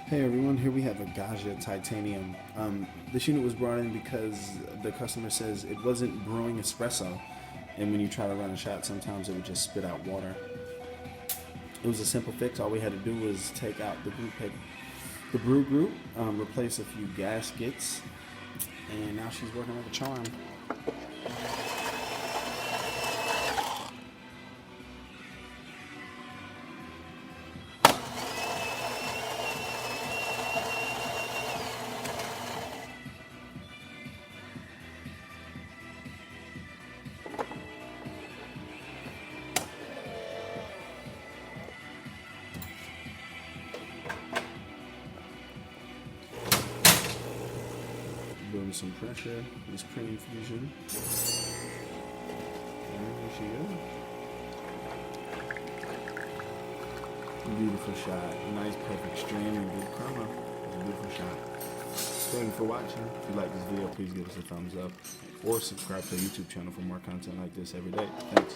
Hey everyone, here we have a gaggia titanium. This unit was brought in because the customer says it wasn't brewing espresso, and when you try to run a shot, sometimes it would just spit out water. It was a simple fix. All we had to do was take out the brew group, replace a few gaskets, and now she's working like a charm. Doing some pressure, this cream fusion. There she goes. Beautiful shot. Nice perfect stream and good chroma. It's a beautiful shot. Thank you for watching. If you like this video, please give us a thumbs up or subscribe to our YouTube channel for more content like this every day. Thanks.